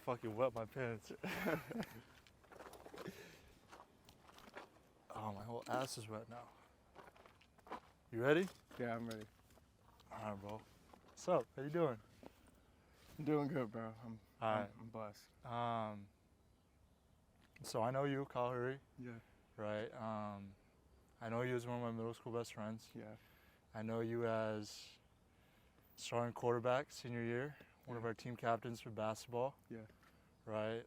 fucking wet my pants. Oh, my whole ass is wet now. You ready? Yeah, I'm ready. All right, bro. What's up? How you doing? I'm doing good, bro. Alright. I'm blessed. So I know you, Kyle Hurry, Yeah. right? I know you as one of my middle school best friends. Yeah. I know you as starting quarterback senior year, one of Yeah. our team captains for basketball. Yeah. Right?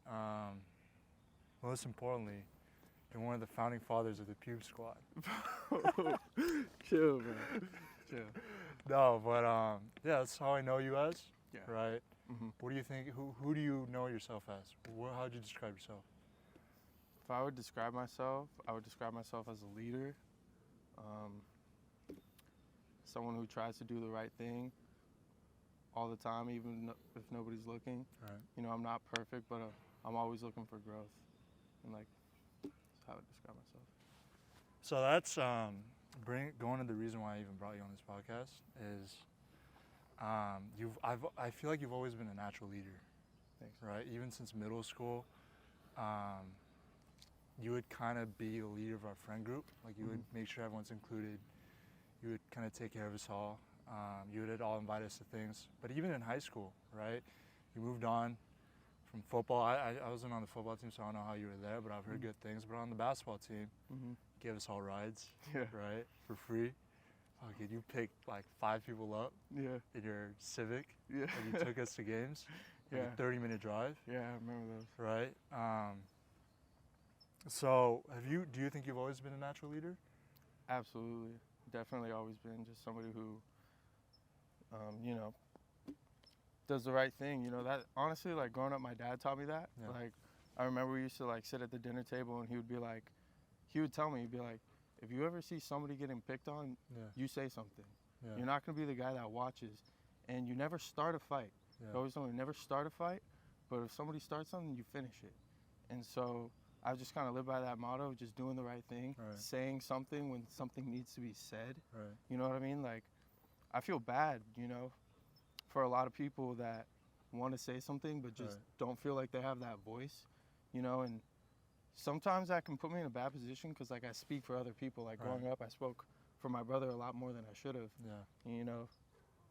Most importantly, you're one of the founding fathers of the Pube Squad. Chill, bro. Chill. No, but yeah, that's how I know you as. Yeah. Right? Mm-hmm. What do you think? Who do you know yourself as? How would you describe yourself? If I would describe myself, I would describe myself as a leader. Someone who tries to do the right thing all the time, even if nobody's looking. Right. You know, I'm not perfect, but I'm always looking for growth. And like, that's how I would describe myself. So that's going to the reason why I even brought you on this podcast is I feel like you've always been a natural leader. Thanks. Right? Even since middle school, you would kind of be the leader of our friend group. Like you would make sure everyone's included. You would kind of take care of us all. You would all invite us to things. But even in high school, right? You moved on from football. I wasn't on the football team, so I don't know how you were there, but I've heard good things. But on the basketball team, gave us all rides, right? For free. Okay, you picked like 5 people up in your Civic, and you took us to games. Like a 30-minute drive. Yeah, I remember those. Right? So do you think you've always been a natural leader? Absolutely. Definitely always been just somebody who, you know, does the right thing. You know, that honestly, like growing up, my dad taught me that. Yeah. Like, I remember we used to like sit at the dinner table and he would tell me, he'd be like, if you ever see somebody getting picked on, you say something. Yeah. You're not going to be the guy that watches. And you never start a fight. Yeah. You always tell me, never start a fight, but if somebody starts something, you finish it. And so I just kind of live by that motto of just doing the right thing, Right. saying something when something needs to be said. Right. You know what I mean? Like, I feel bad, you know, for a lot of people that want to say something but just don't feel like they have that voice, you know, and sometimes that can put me in a bad position because, like, I speak for other people. Like, growing up, I spoke for my brother a lot more than I should have. Yeah. You know,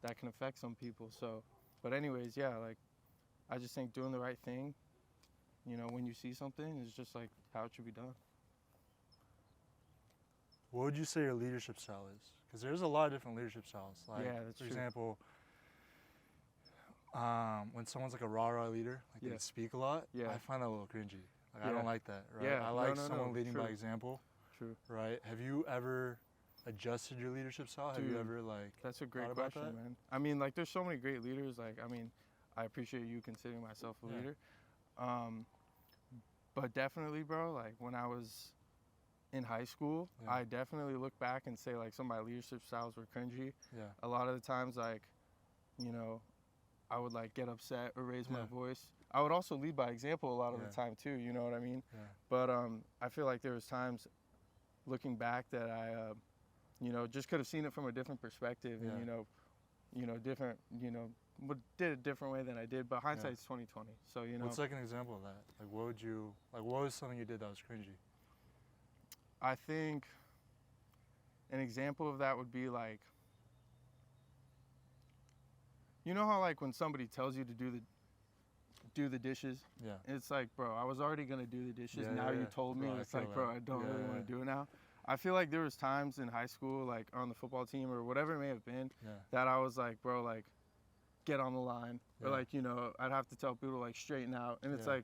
that can affect some people. So, but anyways, yeah, like, I just think doing the right thing, you know, when you see something is just, like, how it should be done. What would you say your leadership style is? Because there's a lot of different leadership styles. Like, Yeah, that's for true. example, when someone's like a rah-rah leader, like they speak a lot, I find that a little cringy. Like, I don't like that, right? Yeah, I like no, someone leading by true. example, True. right? Have you ever adjusted your leadership style? Dude, Have you ever, like, that's a great thought about question, that? man. I mean, like, there's so many great leaders. Like, I mean, I appreciate you considering myself a leader. But definitely, bro, like, when I was in high school, I definitely look back and say, like, some of my leadership styles were cringy. Yeah. A lot of the times, like, you know, I would, like, get upset or raise my voice. I would also lead by example a lot of the time, too, you know what I mean? Yeah. But I feel like there was times looking back that I, you know, just could have seen it from a different perspective and, different, did it a different way than I did. But hindsight's 20/20. So, you know. What's like an example of that? Like, what was something you did that was cringy? I think an example of that would be like, you know how like when somebody tells you to do the dishes? Yeah. It's like, bro, I was already gonna do the dishes. Now you told me. Bro, It's like, bro, I don't really want to do it now. I feel like there was times in high school, like on the football team or whatever it may have been, that I was like, bro, like, get on the line. Or like, you know, I'd have to tell people like straighten out. And it's like,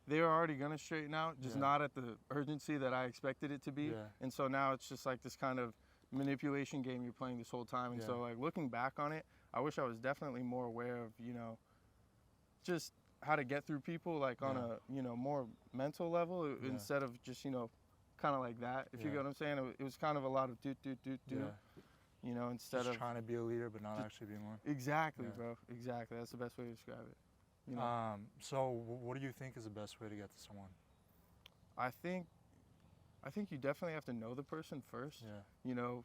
they were already gonna straighten out, just not at the urgency that I expected it to be. And so now it's just like this kind of manipulation game you're playing this whole time. And so like looking back on it, I wish I was definitely more aware of, you know, just how to get through people like on a, you know, more mental level instead of just, you know, kind of like that. If you get what I'm saying, it was kind of a lot of do, you know, instead just of trying to be a leader but not actually being one. Exactly, bro. Exactly. That's the best way to describe it. You know? So what do you think is the best way to get to someone? I think you definitely have to know the person first. Yeah. You know,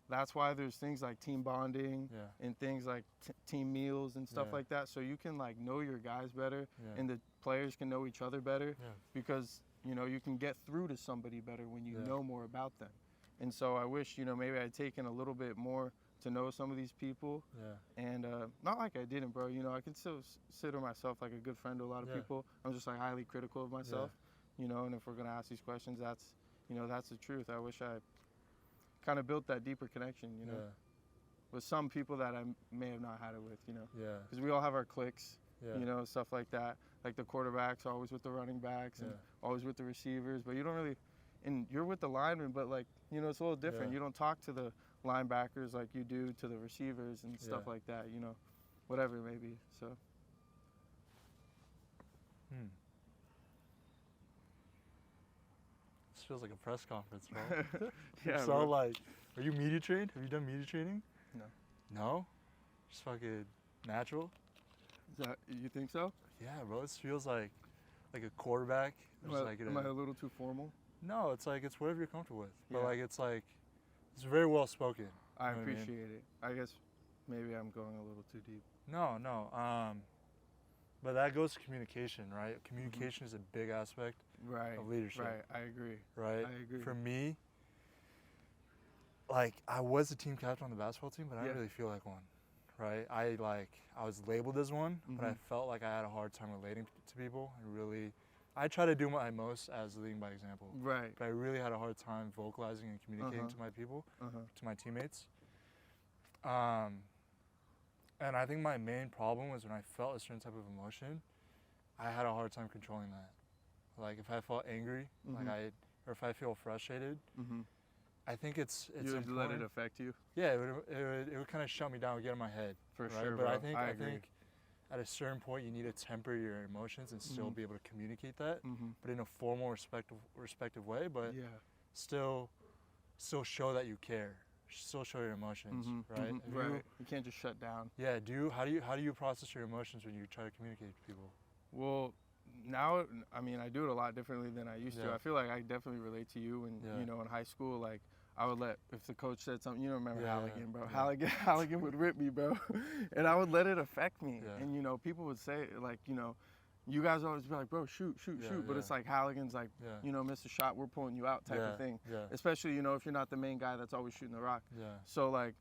that's why there's things like team bonding Yeah. and things like team meals and stuff Yeah. like that. So you can like know your guys better, Yeah. and the players can know each other better, Yeah. because you know you can get through to somebody better when you Yeah. know more about them. And so I wish, you know, maybe I'd taken a little bit more to know some of these people. Yeah. And not like I didn't, bro. You know, I can still consider myself like a good friend to a lot of Yeah. people. I'm just like highly critical of myself, you know. And if we're gonna ask these questions, that's, you know, that's the truth. I wish I kind of built that deeper connection, you know, with some people that I may have not had it with, you know. Yeah. Because we all have our cliques, Yeah. you know, stuff like that. Like the quarterbacks always with the running backs and always with the receivers, but you don't really, and you're with the linemen, but like, you know, it's a little different. Yeah. You don't talk to the linebackers like you do to the receivers and stuff like that, you know, whatever it may be. So. This feels like a press conference, bro. Yeah. So bro. like, are you media trained? Have you done media training? No. No? Just fucking natural? Is that, you think so? Yeah, bro. This feels like a quarterback. Am I a little too formal? No, it's like it's whatever you're comfortable with. But Yeah. like it's very well spoken. I You know what I mean? appreciate it. I guess maybe I'm going a little too deep. No. But that goes to communication, right? Communication is a big aspect Right. of leadership. Right. I agree. Right? I agree. For me, like I was the team captain on the basketball team, but I didn't really feel like one. Right? I was labeled as one, but I felt like I had a hard time relating to people and really I try to do my most as leading by example. Right. But I really had a hard time vocalizing and communicating to my people, to my teammates. And I think my main problem was when I felt a certain type of emotion, I had a hard time controlling that. Like if I felt angry, or if I feel frustrated, I think it's you would important. let it affect you. Yeah, it would kind of shut me down, get in my head. For right? sure, But bro. I think agree. at a certain point you need to temper your emotions and still be able to communicate that, but in a formal, respective way. But still show that you care. Still show your emotions, right? Right. You can't just shut down. Yeah. How do you process your emotions when you try to communicate to people? Well, now, I mean, I do it a lot differently than I used to. I feel like I definitely relate to you. And you know, in high school, like I would if the coach said something, you know, remember Halligan, bro. Halligan would rip me, bro, and I would let it affect me. And you know, people would say like, you know, you guys always be like, bro, shoot, but it's like Halligan's like, you know, miss a shot, we're pulling you out type of thing. Especially, you know, if you're not the main guy that's always shooting the rock. So like,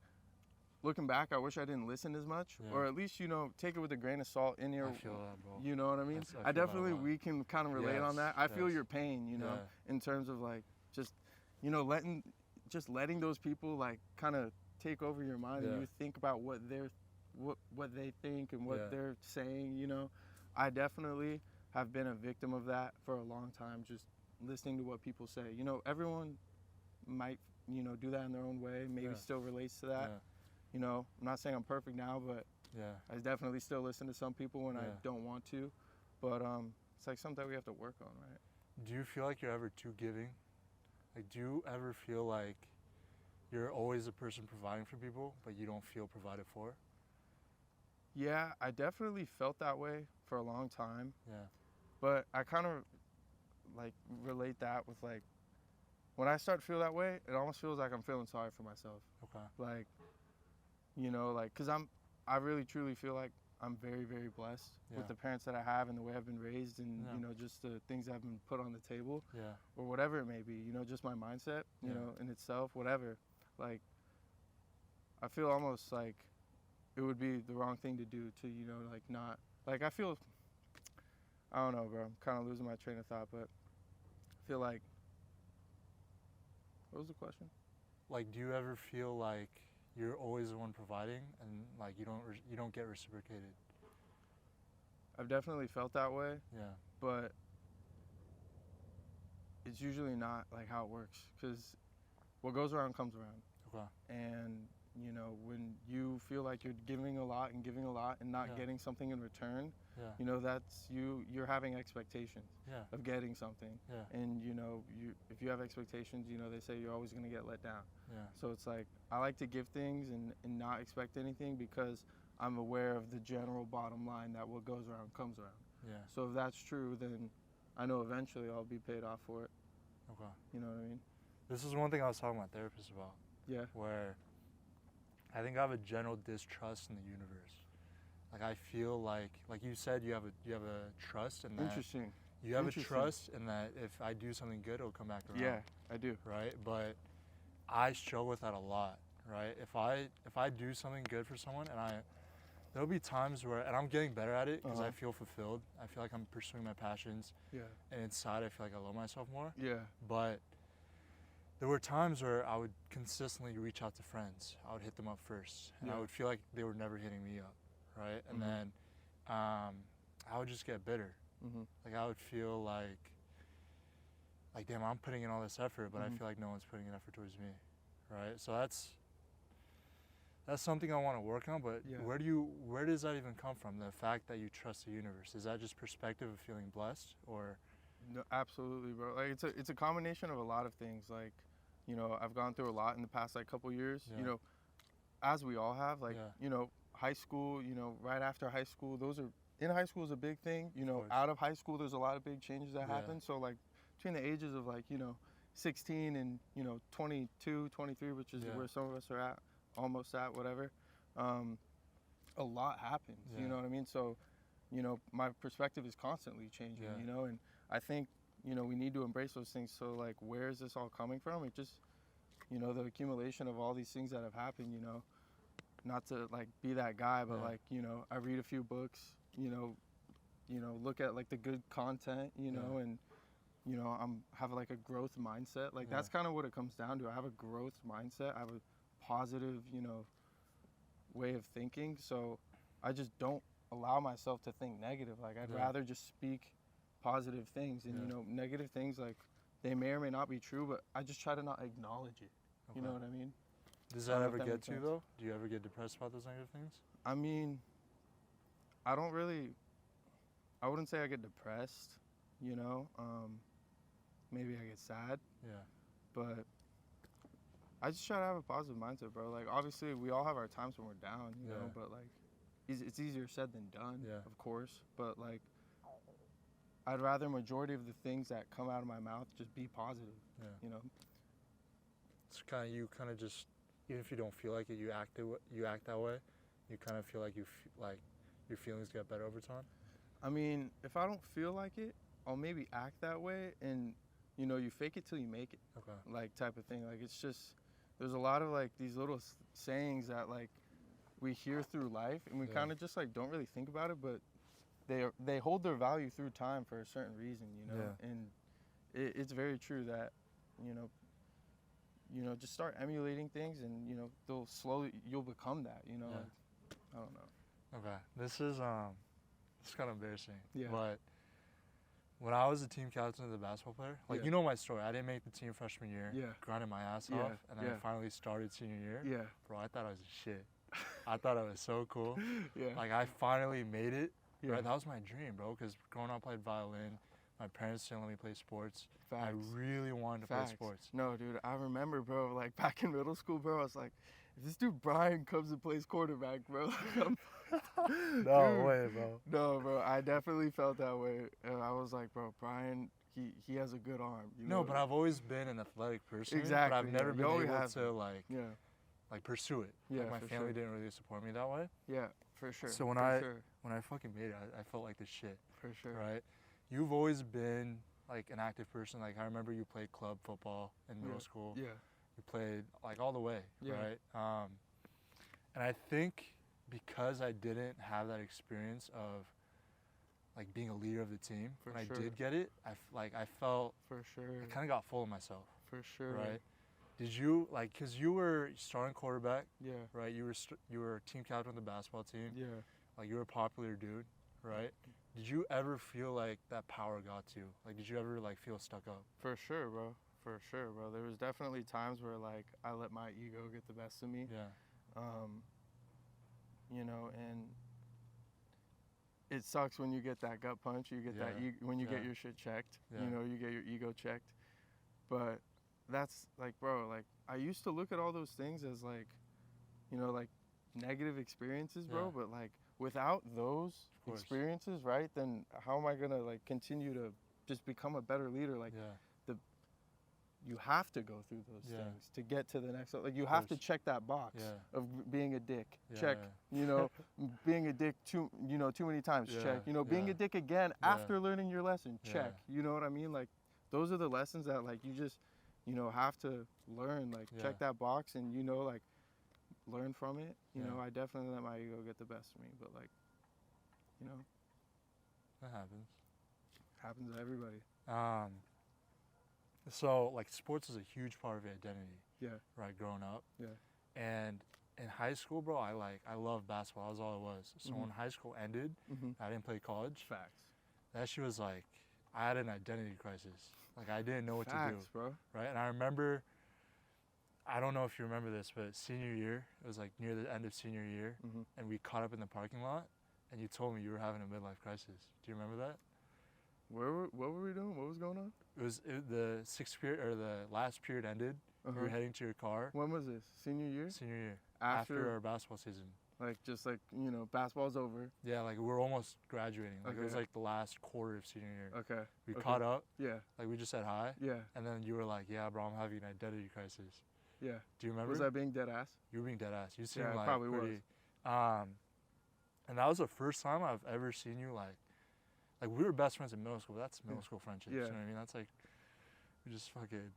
looking back, I wish I didn't listen as much, or at least, you know, take it with a grain of salt in your. I feel that, bro. You know what I mean? I definitely, we can kind of relate on that. I feel your pain, you know, in terms of like just, you know, letting those people like kind of take over your mind and you think about what they think and what they're saying, you know. I definitely have been a victim of that for a long time, just listening to what people say. You know, everyone might, you know, do that in their own way, maybe still relates to that. You know, I'm not saying I'm perfect now, but I definitely still listen to some people when I don't want to. But it's like something that we have to work on, right? Do you feel like you're ever too giving? Like, do you ever feel like you're always the person providing for people, but you don't feel provided for? Yeah, I definitely felt that way for a long time. Yeah. But I kind of like relate that with like, when I start to feel that way, it almost feels like I'm feeling sorry for myself. Okay. Like, you know, like, cause I really truly feel like I'm very, very blessed with the parents that I have and the way I've been raised and, you know, just the things that have been put on the table or whatever it may be, you know, just my mindset, you know, in itself, whatever. Like, I feel almost like it would be the wrong thing to do to, you know, like not, like I feel, I don't know, bro, I'm kind of losing my train of thought, but I feel like, what was the question? Like, do you ever feel like you're always the one providing and like you don't get reciprocated? I've definitely felt that way. Yeah. But it's usually not like how it works, because what goes around comes around. Okay. And you know, when you feel like you're giving a lot and not getting something in return, you know, that's you're having expectations of getting something. And you know, if you have expectations, you know, they say you're always going to get let down. So it's like, I like to give things and not expect anything, because I'm aware of the general bottom line that what goes around comes around. So if that's true, then I know eventually I'll be paid off for it. Okay. You know what I mean? This is one thing I was talking to my therapist about. Yeah. Where I think I have a general distrust in the universe. Like I feel like you said, you have a trust in that. Interesting. You have a trust in that if I do something good, it'll come back around. Yeah, I do. Right, but I struggle with that a lot. Right, if I do something good for someone, and there'll be times where, and I'm getting better at it because I feel fulfilled. I feel like I'm pursuing my passions. Yeah. And inside, I feel like I love myself more. Yeah. But there were times where I would consistently reach out to friends. I would hit them up first, and I would feel like they were never hitting me up, right? And then I would just get bitter. Like I would feel like damn, I'm putting in all this effort, but I feel like no one's putting an effort towards me, right? So that's something I want to work on. But where does that even come from? The fact that you trust the universe, is that just perspective of feeling blessed, or? No, absolutely, bro. Like it's a combination of a lot of things. Like, you know, I've gone through a lot in the past like couple years. You know, as we all have. Like, you know, high school. You know, right after high school, in high school is a big thing. You know, out of high school, there's a lot of big changes that happen. So like between the ages of like, you know, 16 and, you know, 22, 23, which is where some of us are at, almost at, whatever. A lot happens. You know what I mean? So, you know, my perspective is constantly changing. You know, and I think, you know, we need to embrace those things. So, like, where is this all coming from? It just, you know, the accumulation of all these things that have happened, you know, not to, like, be that guy, but, like, you know, I read a few books, you know, look at, like, the good content, you know, and, you know, have, like, a growth mindset. Like, that's kind of what it comes down to. I have a growth mindset. I have a positive, you know, way of thinking. So I just don't allow myself to think negative. Like, I'd rather just speak positive things, and you know, negative things, like, they may or may not be true, but I just try to not acknowledge it. You know what I mean? Does that ever get to you though? Do you ever get depressed about those negative things? I mean, I wouldn't say I get depressed, you know. Maybe I get sad. Yeah. But I just try to have a positive mindset, bro. Like, obviously we all have our times when we're down, you know, but like it's easier said than done, of course, but like I'd rather majority of the things that come out of my mouth just be positive, you know? It's kind of, you kind of just, even if you don't feel like it, you act that way. You kind of feel like like your feelings get better over time. I mean, if I don't feel like it, I'll maybe act that way, and, you know, you fake it till you make it, like, type of thing. Like, it's just, there's a lot of, like, these little sayings that, like, we hear through life, and we kind of just, like, don't really think about it, but they hold their value through time for a certain reason, you know. And it's very true that, you know, just start emulating things, and, you know, you'll become that, you know. Like, I don't know. Okay, this is kind of embarrassing. But when I was a team captain as a basketball player, like, you know my story. I didn't make the team freshman year. Grinded my ass off, and then I finally started senior year. Bro, I thought I was a shit. I thought I was so cool. Like, I finally made it. Right? That was my dream, bro, because growing up I played violin. My parents didn't let me play sports. I really wanted to play sports. No, dude, I remember, bro, like, back in middle school, bro, I was like, if this dude Brian comes and plays quarterback, bro. No way, bro. No, bro, I definitely felt that way. And I was like, bro, Brian, he has a good arm. You know? No, but I've always been an athletic person. Exactly. But I've never been able to, like, pursue it. Yeah, like, my family didn't really support me that way. Yeah, for sure. So when I fucking made it, I felt like the shit. For sure. Right? You've always been, like, an active person. Like, I remember you played club football in middle school. Yeah. You played, like, all the way, right? And I think because I didn't have that experience of, like, being a leader of the team, when I did get it, I felt, for sure, I kind of got full of myself. For sure. Right? Did you, like, because you were starting quarterback, right? You were team captain of the basketball team. Yeah. Like, you were a popular dude, right? Did you ever feel like that power got to you? Like, did you ever, like, feel stuck up? For sure, bro. For sure, bro. There was definitely times where, like, I let my ego get the best of me. You know, and it sucks when you get that gut punch. You get that when you get your shit checked. You know, you get your ego checked. But that's, like, bro, like, I used to look at all those things as, like, you know, like, negative experiences, bro. But, like, without those experiences, right, then how am I gonna, like, continue to just become a better leader? Like, you have to go through those Yeah. things to get to the next level. Like you have to check that box Yeah. of being a dick. Yeah, Check, yeah. you know, being a dick too many times. Yeah, Check, you know, being yeah. a dick again Yeah. after learning your lesson. Check. Yeah. You know what I mean? Like those are the lessons that like you just, you know, have to learn. Like Yeah. check that box and you know like learn from it. You Yeah. know, I definitely let my ego get the best of me, but like, you know, That happens. happens to everybody. So like sports is a huge part of your identity. Yeah. Right, growing up. Yeah. And in high school, bro, I loved basketball. That was all it was. So when high school ended, I didn't play college. Facts. That shit was like, I had an identity crisis. Like I didn't know what to do. Bro. Right, and I remember, I don't know if you remember this, but senior year, it was like near the end of senior year, and we caught up in the parking lot, and you told me you were having a midlife crisis. Do you remember that? What were we doing? What was going on? The sixth period, or the last period ended. We were heading to your car. When was this? Senior year? Senior year. After our basketball season. Like just like, you know, basketball's over. Yeah, like we're almost graduating. Like it was like the last quarter of senior year. Okay. We caught up. Yeah. Like we just said hi. Yeah. And then you were like, yeah, bro, I'm having an identity crisis. Yeah. Do you remember? Was I being dead ass? You were being dead ass. You seemed Yeah, like probably pretty, was. And that was the first time I've ever seen you like we were best friends in middle school. But that's middle school friendship. Yeah. You know what I mean? That's like, we just fucking.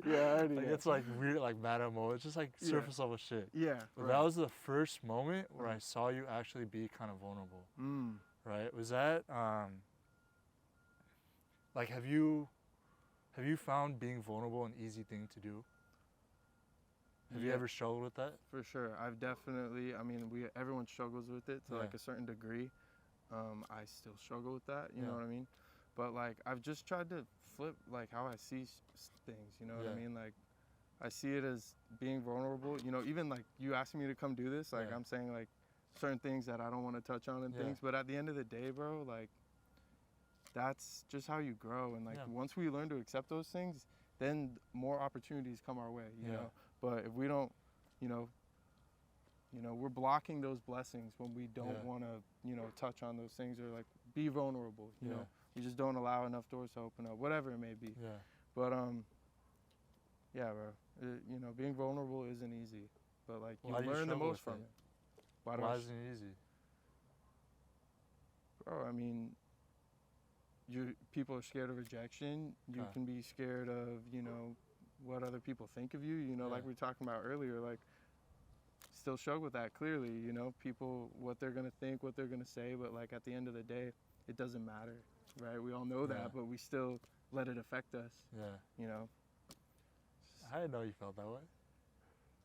Yeah, I already like know. it's like weird, like mad emo. It's just like surface level shit. Yeah. But right. that was the first moment where I saw you actually be kind of vulnerable. Right? Was that like have you found being vulnerable an easy thing to do? Have you ever struggled with that? For sure. I've definitely, I mean, everyone struggles with it to like a certain degree. I still struggle with that, you know what I mean? But like I've just tried to flip like how I see things, you know what I mean? Like I see it as being vulnerable, you know, even like you asking me to come do this, like I'm saying like certain things that I don't want to touch on and things, but at the end of the day, bro, like that's just how you grow. And like once we learn to accept those things, then more opportunities come our way, you know? But if we don't, you know, we're blocking those blessings when we don't want to, you know, touch on those things or like be vulnerable, you know? We just don't allow enough doors to open up, whatever it may be. Yeah. But, yeah, bro, you know, being vulnerable isn't easy, but like you learn the most from it. Why isn't it easy? Bro, I mean, people are scared of rejection. You can be scared of, you know, what other people think of you, you know, like we were talking about earlier, like still struggle with that clearly, you know, people, what they're going to think, what they're going to say, but like at the end of the day, it doesn't matter, right? We all know that, but we still let it affect us, you know. I didn't know you felt that way.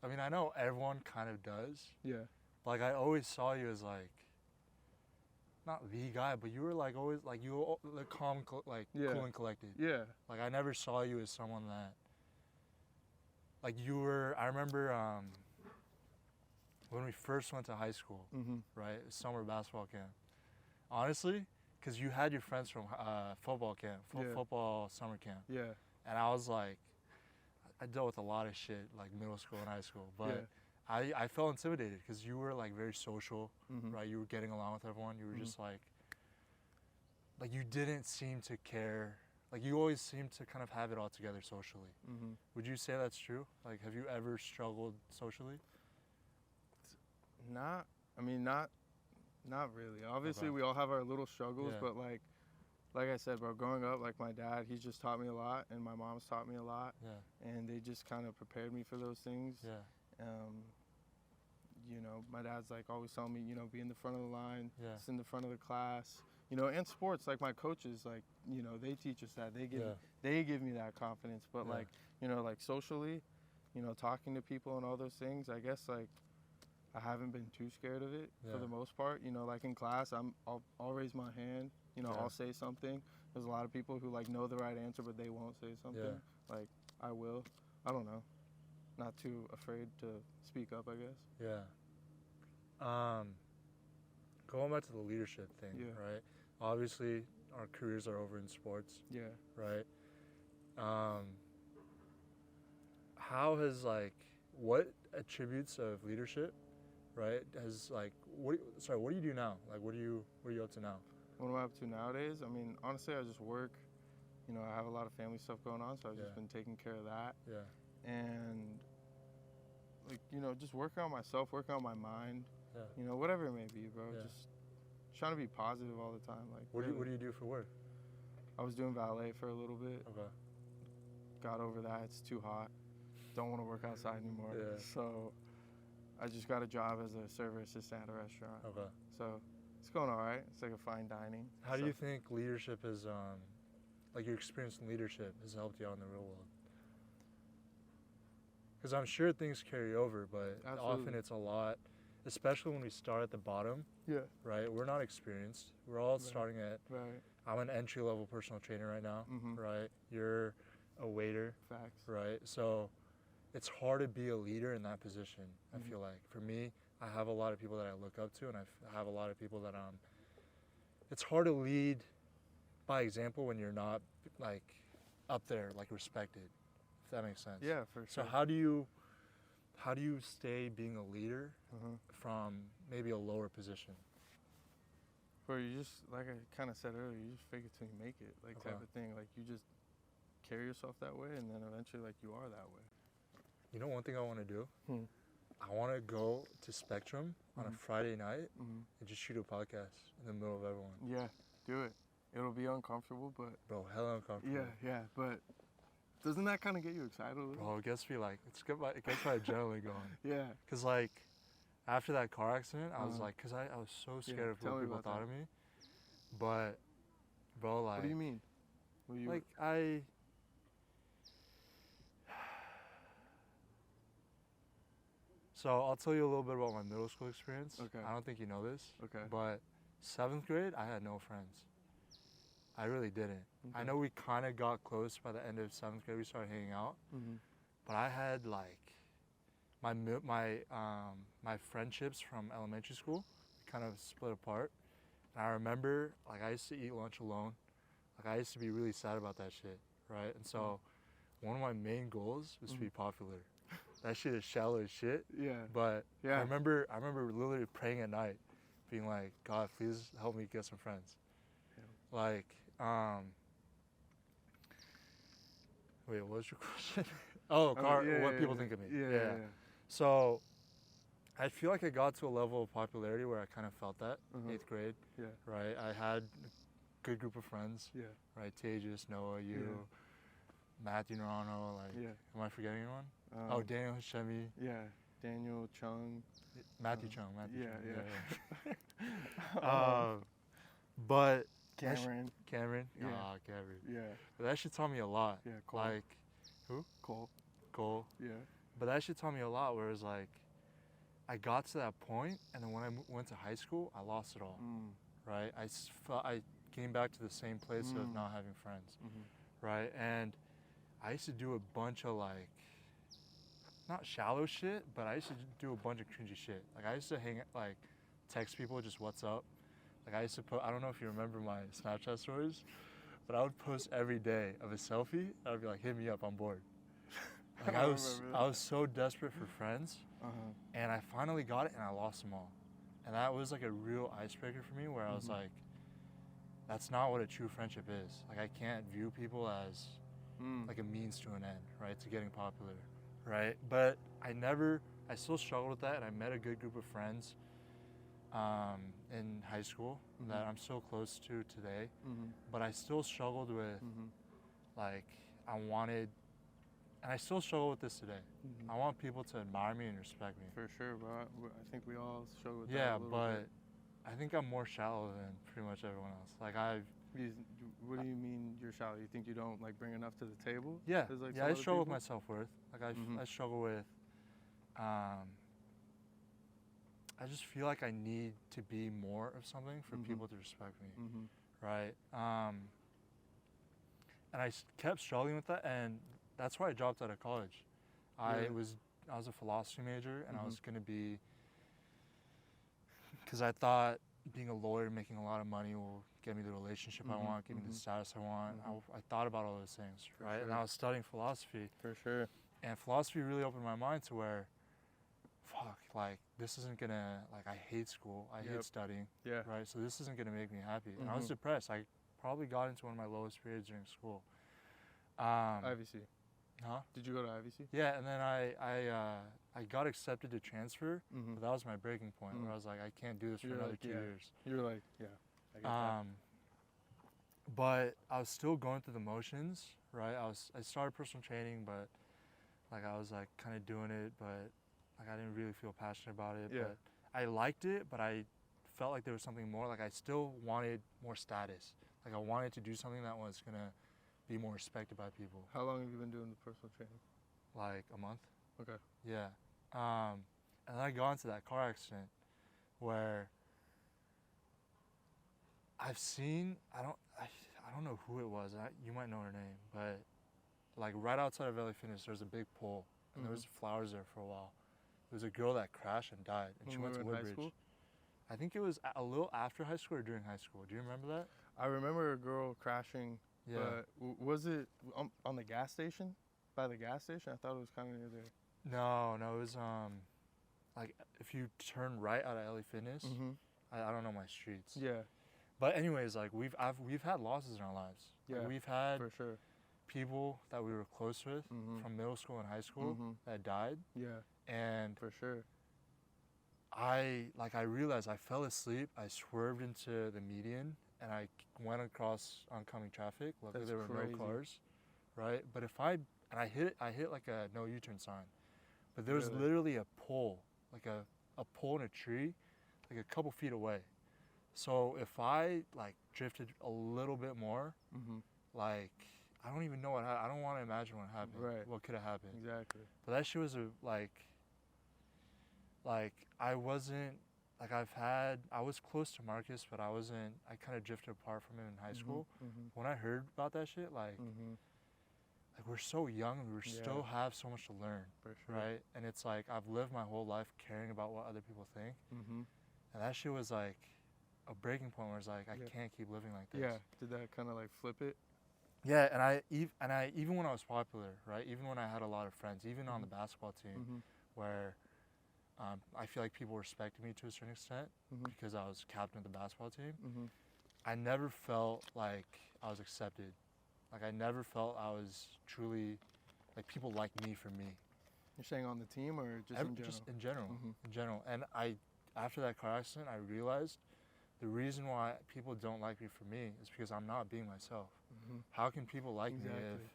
I mean, I know everyone kind of does. Yeah. Like I always saw you as like, not the guy, but you were like always, like you were like calm, like cool and collected. Yeah. Like I never saw you as someone that, like you were, I remember when we first went to high school, right? Summer basketball camp. Honestly, because you had your friends from football camp, football summer camp. Yeah. And I was like, I dealt with a lot of shit like middle school and high school, but I felt intimidated because you were like very social, right? You were getting along with everyone. You were just like you didn't seem to care. Like you always seemed to kind of have it all together socially. Would you say that's true? Like, have you ever struggled socially? Not really. Obviously, we all have our little struggles, but like I said, bro, growing up, like my dad, he's just taught me a lot, and my mom's taught me a lot, and they just kind of prepared me for those things. You know, my dad's like always telling me, you know, be in the front of the line, sit in the front of the class, you know, and sports, like my coaches, like, you know, they teach us that. They give me that confidence, but like, you know, like socially, you know, talking to people and all those things, I guess like I haven't been too scared of it for the most part. You know, like in class, I'll raise my hand, you know, I'll say something. There's a lot of people who like know the right answer, but they won't say something. Like I will. I don't know. Not too afraid to speak up, I guess. Yeah. Going back to the leadership thing, right? Obviously, our careers are over in sports. Yeah. Right? How has, like, what attributes of leadership, right, has, like, what do you do now? Like, what are you up to now? What am I up to nowadays? I mean, honestly, I just work. you know, I have a lot of family stuff going on, so I've just been taking care of that. Yeah. And, like, you know, just working on myself, working on my mind. Yeah. You know, whatever it may be, bro. Yeah. Just trying to be positive all the time. Like, what do you do for work? I was doing valet for a little bit. Okay. Got over that. It's too hot. Don't want to work outside anymore. Yeah. So I just got a job as a server assistant at a restaurant. Okay. So it's going all right. It's like a fine dining. How do you think leadership has, like your experience in leadership has helped you out in the real world? Because I'm sure things carry over, but often it's a lot, especially when we start at the bottom. Yeah. Right? We're not experienced. We're all starting at, I'm an entry-level personal trainer right now, right? You're a waiter. Facts. Right? So it's hard to be a leader in that position, I feel like. For me, I have a lot of people that I look up to, and I have a lot of people that it's hard to lead by example when you're not, like, up there, like, respected, if that makes sense. Yeah, for sure. So how do you stay being a leader from maybe a lower position? Bro, you just, like I kind of said earlier, you just fake it till you make it, like, type of thing. Like, you just carry yourself that way, and then eventually, like, you are that way. You know one thing I want to do? I want to go to Spectrum on a Friday night and just shoot a podcast in the middle of everyone. Yeah, do it. It'll be uncomfortable, but... Bro, hella uncomfortable. Yeah, but doesn't that kind of get you excited a little? Bro, it gets me, like, it gets my adrenaline going. Yeah. Because, like, after that car accident, I was like, because I was so scared of what people thought of me. But, bro, like... What do you mean? Like, So I'll tell you a little bit about my middle school experience. Okay. I don't think you know this. Okay. But 7th grade, I had no friends. I really didn't. Okay. I know we kind of got close by the end of 7th grade. We started hanging out. But I had, like, my friendships from elementary school kind of split apart. And I remember, like, I used to eat lunch alone. Like, I used to be really sad about that shit, right? And so one of my main goals was to be popular. That shit is shallow as shit. Yeah. But I remember literally praying at night, being like, God, please help me get some friends. Yeah. Like, wait, what was your question? What people think of me. Yeah. So I feel like I got to a level of popularity where I kind of felt that, 8th grade. Yeah. Right? I had a good group of friends. Yeah. Right? Tejas, Noah, you, Matthew Norano, like, am I forgetting anyone? Daniel Hashemi. Yeah, Daniel Chung. Matthew Chung. Yeah. But Cameron. Cameron. Yeah. Cameron. Yeah. But that shit taught me a lot. Yeah, Cole. Like, who? Cole. Yeah. But that shit taught me a lot, where it's like, I got to that point, and then when I went to high school, I lost it all. Right? I came back to the same place of not having friends. Right? And I used to do a bunch of, like, not shallow shit, but I used to do a bunch of cringy shit. Like, I used to text people just what's up. Like, I used to I don't know if you remember my Snapchat stories, but I would post every day of a selfie. I would be like, hit me up, I'm bored. Like, I was so desperate for friends, and I finally got it, and I lost them all. And that was like a real icebreaker for me, where I was like, that's not what a true friendship is. Like, I can't view people as like a means to an end, right, to getting popular, right? But I still struggled with that, and I met a good group of friends in high school that I'm so close to today. But I still struggled with, like, and I still struggle with this today. I want people to admire me and respect me. For sure, bro. I think we all struggle with that. Yeah, but I think I'm more shallow than pretty much everyone else. Like, what do you mean you're shallow? You think you don't, like, bring enough to the table? Yeah, like, I struggle with my self-worth. Like, I struggle with, I just feel like I need to be more of something for people to respect me, right? And I kept struggling with that, and that's why I dropped out of college. I was a philosophy major, and I was going to be, because I thought being a lawyer, making a lot of money will get me the relationship I want, get me the status I want. I thought about all those things, right? Sure. And I was studying philosophy. For sure. And philosophy really opened my mind to where, fuck, like, this isn't gonna, like, I hate school, I hate studying, right? So this isn't gonna make me happy. And I was depressed. I probably got into one of my lowest periods during school. IVC. Huh? Did you go to IVC? Yeah, and then I got accepted to transfer, Mm-hmm. but that was my breaking point where I was like, I can't do this for another 2 years. You were like, yeah, I get that. But I was still going through the motions, right? I started personal training, but like I was like kind of doing it, but like I didn't really feel passionate about it. Yeah. But I liked it, but I felt like there was something more. Like I still wanted more status. Like I wanted to do something that was gonna be more respected by people. How long have you been doing the personal training? Like a month. Okay. Yeah. And then I got into that car accident where I've seen, I don't know who it was. You might know her name, but like right outside of LA Fitness, there's a big pole, and there was flowers there for a while. There was a girl that crashed and died, and she went to Woodbridge. High school? I think it was a little after high school or during high school. Do you remember that? I remember a girl crashing. Yeah. But was it on the gas station? By the gas station? I thought it was kind of near there. No, it was like if you turn right out of LA Fitness. I don't know my streets. Yeah. But anyways, like we've had losses in our lives. Yeah. Like we've had for sure people that we were close with from middle school and high school that died. Yeah. And for sure. I realized I fell asleep. I swerved into the median and I went across oncoming traffic. Luckily there were no cars, right? But I hit like a no U-turn sign. But there was literally a pole, like a pole in a tree, like a couple feet away. So if I like drifted a little bit more, like I don't even know what happened. I don't want to imagine what happened. Right. What could have happened? Exactly. But that shit was I wasn't like I was close to Marcus, but I kind of drifted apart from him in high school. When I heard about that shit, like we're so young and we still have so much to learn, for sure. right? And it's like I've lived my whole life caring about what other people think, and that shit was like a breaking point where it's like I can't keep living like this. Yeah. Did that kind of like flip it? Yeah, and I even when I was popular, right? Even when I had a lot of friends, even on the basketball team, where I feel like people respected me to a certain extent because I was captain of the basketball team. I never felt like I was accepted. Like I never felt I was truly, like people liked me for me. You're saying on the team or just in general? Just in general, in general. And after that car accident, I realized the reason why people don't like me for me is because I'm not being myself. How can people like me if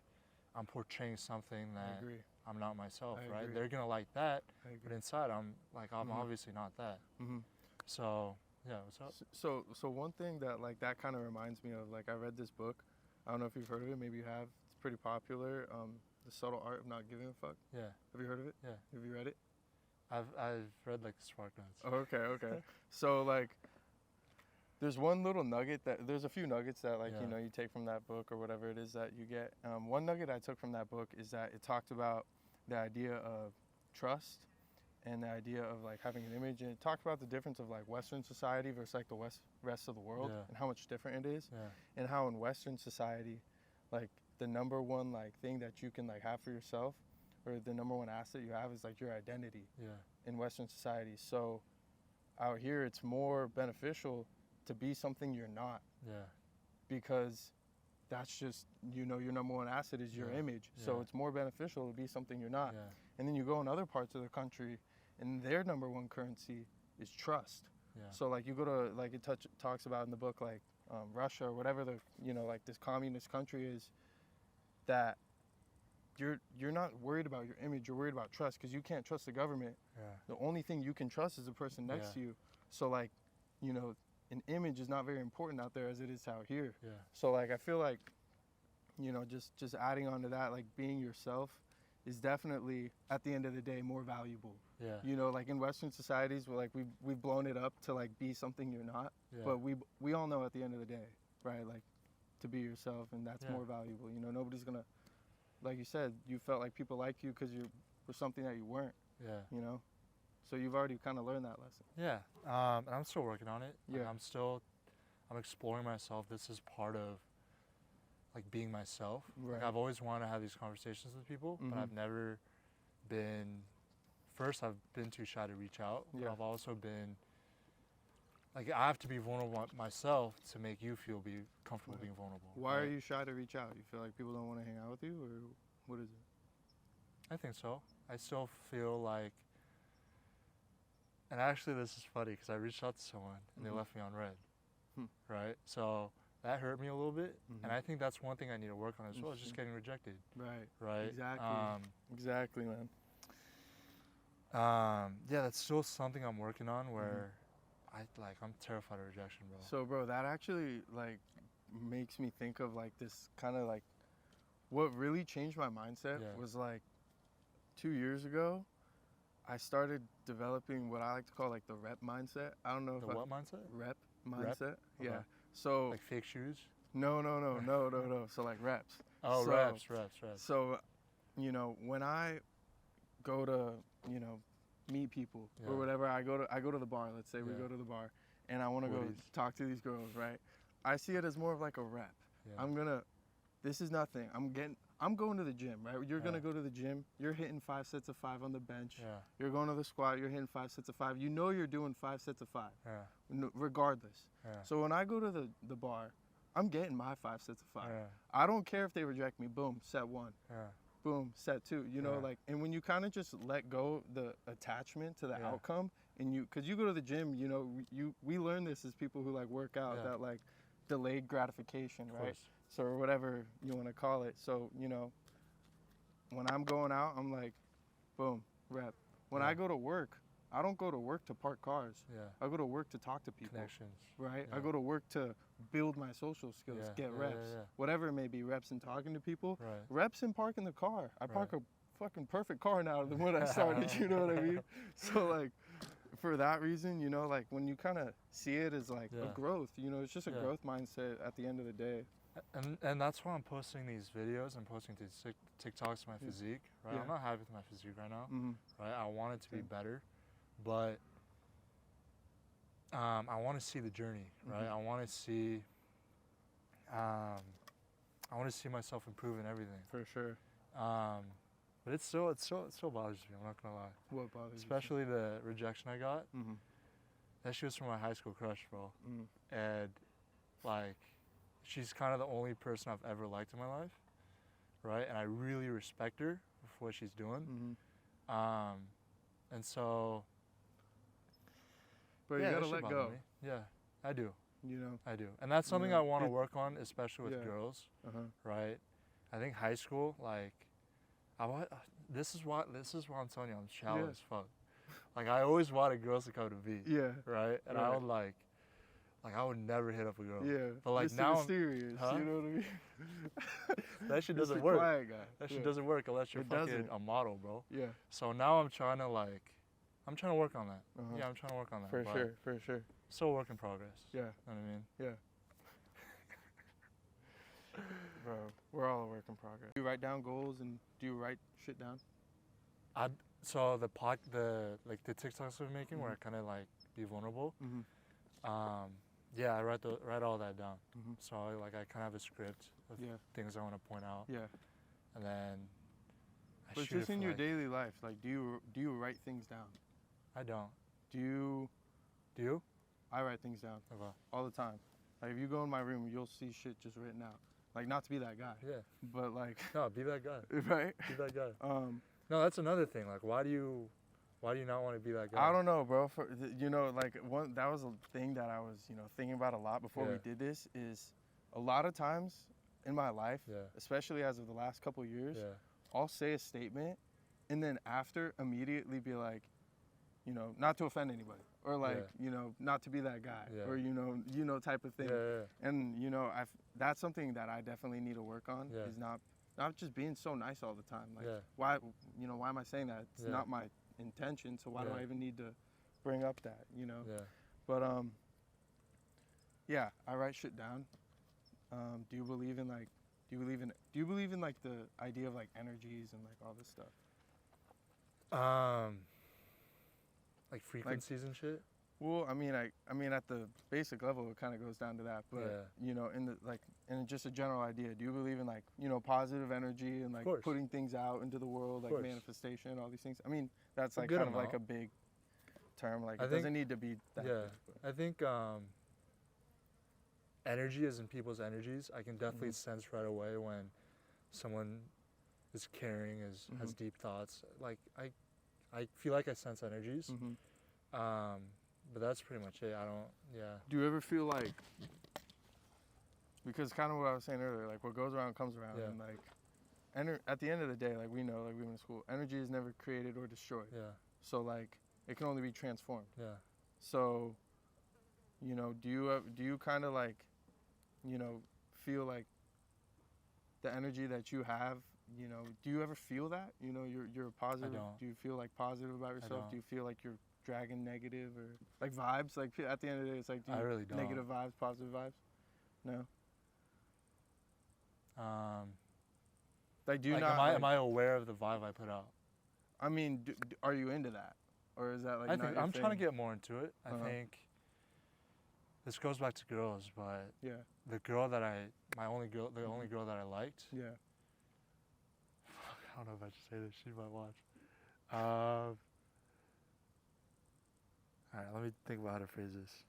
I'm portraying something that I'm not myself, right? They're gonna like that, but inside I'm obviously not that. So yeah, what's up? So one thing that kind of reminds me of, like I read this book. I don't know if you've heard of it. Maybe you have. It's pretty popular. The Subtle Art of Not Giving a Fuck. Yeah. Have you heard of it? Yeah. Have you read it? I've read like the Spark Notes. Oh, okay. So like, there's one little nugget there's a few nuggets that you take from that book or whatever it is that you get. One nugget I took from that book is that it talked about the idea of trust and the idea of like having an image, and it talked about the difference of like Western society versus like the rest of the world and how much different it is, and how in Western society, like the number one like thing that you can like have for yourself, or the number one asset you have is like your identity in Western society. So out here it's more beneficial to be something you're not, because that's just, your number one asset is your image. So it's more beneficial to be something you're not. And then you go in other parts of the country and their number one currency is trust. So like you go to, like it talks about in the book, like Russia or whatever the, like this communist country is, that you're not worried about your image, you're worried about trust, because you can't trust the government. The only thing you can trust is the person next to you. So like, an image is not very important out there as it is out here. So like I feel like, just adding on to that, like being yourself is definitely at the end of the day more valuable. Like in Western societies, we're like we've blown it up to like be something you're not. But we all know at the end of the day, right? Like to be yourself, and that's more valuable. Nobody's gonna, like you said, you felt like people like you because you were something that you weren't. So you've already kind of learned that lesson. And I'm still working on it. Yeah. Like, I'm exploring myself. This is part of like being myself. Like I've always wanted to have these conversations with people, but I've never been, I've been too shy to reach out. But I've also been like I have to be vulnerable myself to make you be comfortable being vulnerable. Why are you shy to reach out? You feel like people don't want to hang out with you, or what is it? I think so. I still feel like, and actually this is funny because I reached out to someone and they left me on red, right? So that hurt me a little bit, and I think that's one thing I need to work on as well, is just getting rejected. Right. Exactly. Exactly, man. Yeah, that's still something I'm working on where I'm terrified of rejection, bro. So, bro, that actually like makes me think of like this kind of like what really changed my mindset was like 2 years ago. I started developing what I like to call like the rep mindset. I don't know if what mindset? Rep mindset. Rep? Okay. Yeah. So like fake shoes? No. So like reps. Oh, so, reps. So, you know, when I go to, you know, meet people or whatever, I go to the bar. Let's say we go to the bar, and I want to go talk to these girls, right? I see it as more of like a rep. Yeah. This is nothing. I'm going to the gym, right? You're gonna go to the gym. You're hitting 5 sets of 5 on the bench. Yeah. You're going to the squat. You're hitting 5 sets of 5. You know you're doing 5 sets of 5. Yeah. Regardless. Yeah. So when I go to the bar, I'm getting my 5 sets of 5. Yeah. I don't care if they reject me. Boom, set 1. Yeah. Boom, set 2. You know, like, and when you kind of just let go the attachment to the outcome, and because you go to the gym, you know, we learn this as people who like work out, that like delayed gratification, right? So, or whatever you want to call it. So, you know, when I'm going out, I'm like, boom, rep. When I go to work, I don't go to work to park cars. Yeah. I go to work to talk to people. Connections. Right? Yeah. I go to work to build my social skills, get reps. Whatever it may be, reps in talking to people. Right. Reps in parking the car. I park a fucking perfect car now than when I started, you know what I mean? So, like, for that reason, you know, like, when you kind of see it as, like, a growth, you know, it's just a growth mindset at the end of the day. And that's why I'm posting these videos and posting these TikToks of my physique, right? I'm not happy with my physique right now, right? I want it to be better, but I want to see the journey, right? I want to see myself improve in everything. For sure. But it still bothers me. I'm not gonna lie. What bothers you? Especially the rejection I got. That shit was from my high school crush, bro. And like, she's kind of the only person I've ever liked in my life, right? And I really respect her for what she's doing. And so, but you gotta let go. Yeah, I do. You know, I do, and that's something I want to work on, especially with girls, right? I think high school, like, this is why I'm telling you, I'm shallow as fuck. Like, I always wanted girls to come to me. Yeah. Right, and I would like I would never hit up a girl. Yeah. But like Mr. now, mysterious, you know what I mean? that shit doesn't work. That shit doesn't work unless you're fucking a model, bro. Yeah. So now I'm trying to work on that. Yeah, I'm trying to work on that. For sure. Still a work in progress. Yeah. You know what I mean? Yeah. Bro, we're all a work in progress. Do you write down goals and do you write shit down? So the TikToks we're making where I kind of like be vulnerable. Yeah, I write all that down. So I kind of have a script of things I want to point out. Yeah. And then But just in your daily life, like, do you write things down? I don't. Do you? Do you? I write things down. Okay. All the time. Like, if you go in my room, you'll see shit just written out. Like, not to be that guy. Yeah. But like. No, be that guy. Right. Be that guy. No, that's another thing. Like, why do you not want to be that guy? I don't know, bro. You know, like, that was a thing that I was, you know, thinking about a lot before we did this. Is a lot of times in my life, especially as of the last couple of years, I'll say a statement, and then after immediately be like, you know, not to offend anybody, or like, you know, not to be that guy, or you know, type of thing. And you know, that's something that I definitely need to work on. Is not just being so nice all the time. Like, why am I saying that? It's not my intention, so why do I even need to bring up that, you know? But I write shit down. Do you believe in the idea of like energies and like all this stuff? Like frequencies and shit? Well, I mean at the basic level it kind of goes down to that, but you know, in just a general idea, do you believe in like, you know, positive energy and like putting things out into the world, like manifestation, all these things? I mean, that's like kind of like a big term. Like, it doesn't need to be that. Yeah, I think energy is in people's energies. I can definitely sense right away when someone is caring, has deep thoughts. Like, I feel like I sense energies. But that's pretty much it. I don't, Do you ever feel like, because kind of what I was saying earlier, like what goes around comes around, and like, at the end of the day, like we know, like we went to school, energy is never created or destroyed. Yeah. So like, it can only be transformed. Yeah. So, you know, do you kind of like, you know, feel like the energy that you have, you know, do you ever feel that? You know, you're positive. I don't. Do you feel like positive about yourself? I don't. Do you feel like you're dragging negative or like vibes? Like at the end of the day, it's like, do you I really don't. negative vibes, positive vibes? No. Like, do you like, not? am I aware of the vibe I put out? I mean, are you into that, or is that like? I think I'm trying to get more into it. I Uh-huh. think this goes back to girls, but Yeah. the girl that the only girl that I liked. Yeah. I don't know if I should say this. She might watch. All right, let me think about how to phrase this.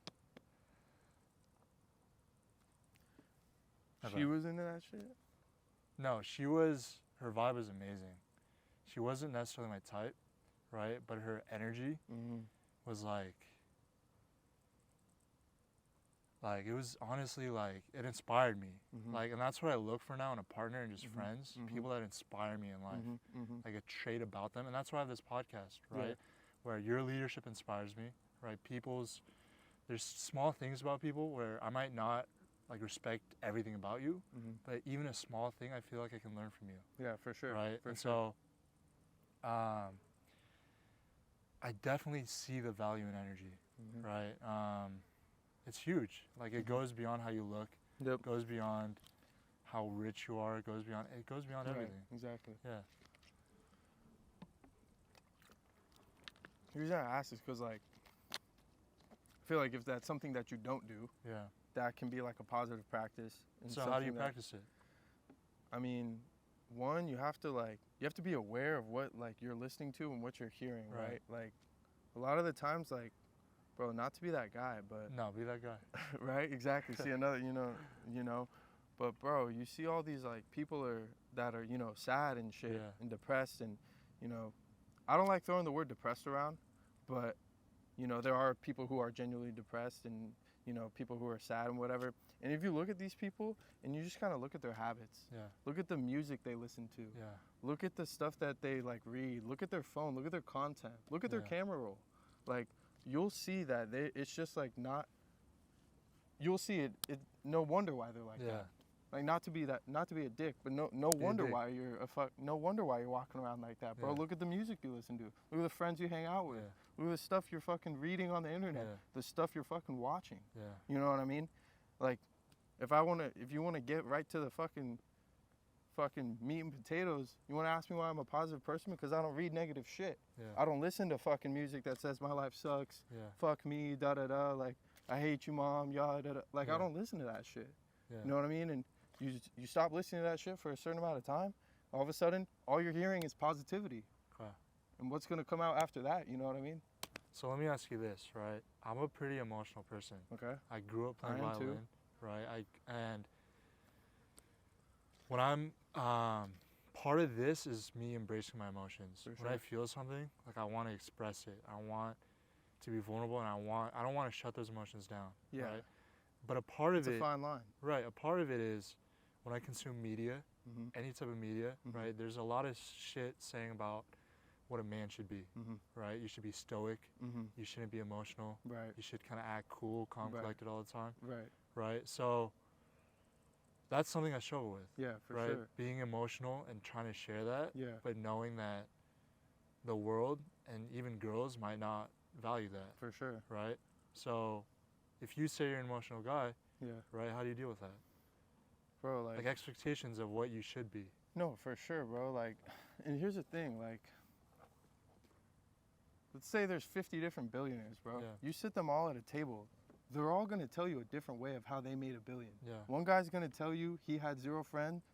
She was into that shit? No, her vibe was amazing. She wasn't necessarily my type, right? But her energy was like it was honestly like, it inspired me. Like, and that's what I look for now in a partner and just friends, people that inspire me in life, like a trait about them. And that's why I have this podcast, right? Where your leadership inspires me, right? There's small things about people where I might not like respect everything about you, but even a small thing, I feel like I can learn from you. Yeah, for sure. Right? So, I definitely see the value in energy, right? It's huge. Like, it goes beyond how you look. Yep. It goes beyond how rich you are. It goes beyond everything. Exactly. Yeah. The reason I ask is because, like, I feel like if that's something that you don't do, that can be like a positive practice. So how do you practice it? I mean, one, you have to be aware of what like you're listening to and what you're hearing, right? Like, a lot of the times, like, bro, not to be that guy, but no, be that guy. right? Exactly. See another, you know, but bro, you see all these like people that are, you know, sad and shit and depressed, and, you know, I don't like throwing the word depressed around, but, you know, there are people who are genuinely depressed, and, you know, people who are sad and whatever. And if you look at these people and you just kind of look at their habits, look at the music they listen to, look at the stuff that they like read, look at their phone, look at their content, look at their camera roll, like, you'll see that it's just like you'll see it. No wonder why they're like that. Like, not to be a dick, but no wonder why no wonder why you're walking around like that, bro. Look at the music you listen to. Look at the friends you hang out with. Look at the stuff you're fucking reading on the internet. The stuff you're fucking watching. You know what I mean? Like, if you wanna get right to the fucking meat and potatoes, you wanna ask me why I'm a positive person? Because I don't read negative shit. I don't listen to fucking music that says my life sucks. Fuck me, da da da. Like, I hate you, mom, yada da da. Like, I don't listen to that shit. You know what I mean? And you stop listening to that shit for a certain amount of time, all of a sudden, all you're hearing is positivity. And what's gonna come out after that, you know what I mean? So let me ask you this, right? I'm a pretty emotional person. Okay. I grew up playing violin, too. right? And when I'm, part of this is me embracing my emotions. For When I feel something, like, I want to express it. I want to be vulnerable, and I don't want to shut those emotions down, right? But a part of it, it's a fine line. Right, a part of it is when I consume media, any type of media, right, there's a lot of shit saying about what a man should be, right? You should be stoic. You shouldn't be emotional. Right. You should kind of act cool, calm, collected all the time. Right. Right? So that's something I struggle with. Yeah, for right? sure. Being emotional and trying to share that, but knowing that the world and even girls might not value that. For sure. Right? So if you say you're an emotional guy, right, how do you deal with that? Bro, like expectations of what you should be. No, for sure, bro. Like, and here's the thing, like, let's say there's 50 different billionaires, bro. You sit them all at a table, they're all gonna tell you a different way of how they made $1 billion. One guy's gonna tell you he had 0 friends